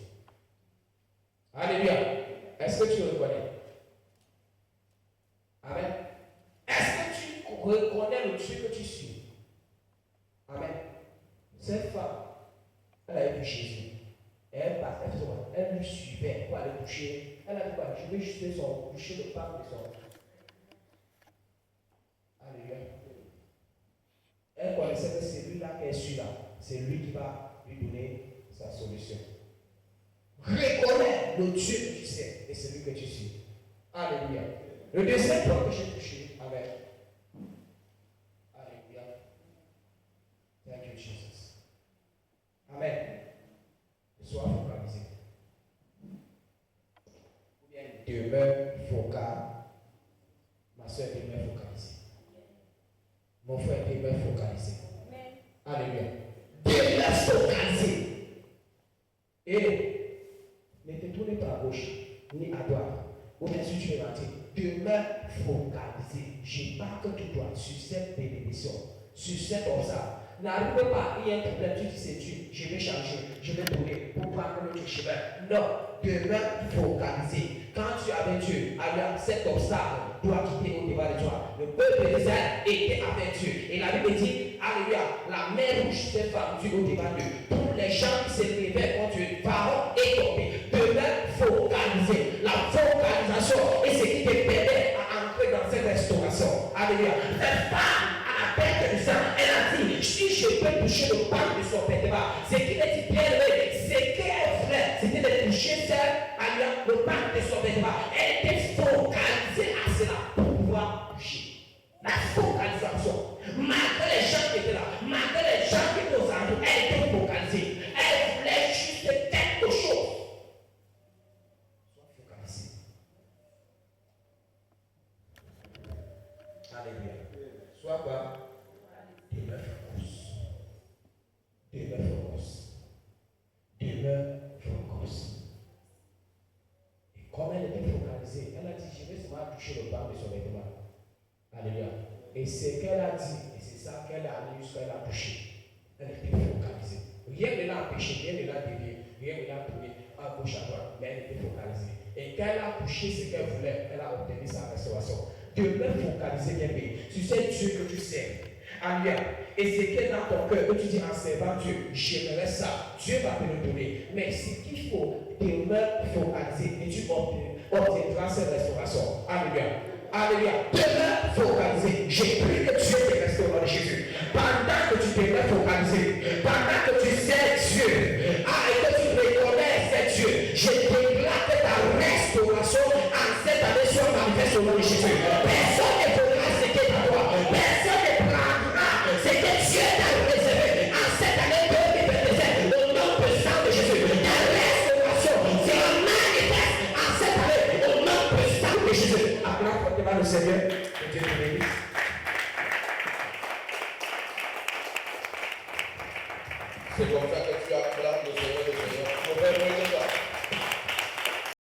Alléluia. Est-ce que tu reconnais? Amen. Est-ce que tu reconnais le Dieu que tu suis? Amen. Cette femme, elle a vu Jésus. Elle lui suivait pour aller toucher Elle a dit quoi? Je vais juste toucher le pas de son. Alléluia. Elle connaissait que c'est lui-là qui est celui-là. C'est lui qui va lui donner sa solution. Reconnais le Dieu que tu sais et celui que tu suis. Alléluia. Le deuxième point que j'ai touché avec. Alléluia. Thank you, Jesus. Amen. Sois focalisé. Ou bien demeure focal. Ma soeur demeure focalisée. Mon frère demeure focalisé. Alléluia. Demeure focalisé. Et ne te tourne pas à gauche ni à droite. Ou bien si tu es raté, demeure focalisé. Je parle que tu dois sur cette bénédiction, sur cet obstacle. N'arrive pas, il y a un problème, tu dis c'est Dieu, je vais changer, je vais tourner pour prendre le chemin. Non, demeure focalisé. Quand tu es avec Dieu, alors cet obstacle doit quitter au devant de toi. Le peuple d'Israël était avec Dieu. Et la Bible dit, alléluia, la mer rouge s'est fendue au devant d'eux. Tous les gens qui s'élevaient contre Dieu, Pharaon est tombé. Demeure focalisé. La focalisation est ce qui te permet à entrer dans cette restauration. Alléluia. Fais pas à la perte du sang. Elle a dit, si je peux toucher le pan de son vêtement, c'est qu'il est dit bien levé. C'est qu'elle voulait, c'était de toucher le pan de son vêtement. Elle était focalisée à cela pour pouvoir toucher. La focalisation. Malgré les gens qui étaient là, malgré les gens qui étaient aux alentours, elle était focalisée. Elle voulait juste quelque chose. Sois focalisé. Alléluia. Sois quoi? Demeure focus. Demeure focus. Demeure focus. Et comme elle était focalisée, elle a dit, je vais seulement toucher le bas de son vêtement. Alléluia. Et c'est qu'elle a dit, et c'est ça qu'elle a allé jusqu'à elle a touché. Elle était focalisée. Rien ne l'a empêché, rien ne l'a dévié, rien ne l'a tourné à gauche à droite, mais elle était focalisée. Et quand elle a touché ce qu'elle voulait, elle a obtenu sa restauration. Demeure focalisé, bien aimé, sur ce Dieu que tu sais. Alléluia. Et ce qui est dans ton cœur, que tu dis en servant Dieu, j'aimerais ça, Dieu va te le donner. Mais ce qu'il faut, demeure focalisé et tu obtiendras cette restauration. Alléluia. Alléluia. Demeure focalisé. J'ai pris que Dieu te restaure de Jésus. Pendant que tu demeures focalisé, pendant que tu sais Dieu, et que tu reconnais ce Dieu, je déclare que ta restauration en cette année soit manifeste au nom de Jésus. Personne ne pourra ce qui est à toi. Personne ne prendra ce que Dieu t'a réservé en cette année 2027 au nom puissant de Jésus. Ta restauration sera manifeste en cette année au nom puissant de Jésus. Acclame fortement le Seigneur. Que Dieu te bénisse. C'est comme ça que tu acclames le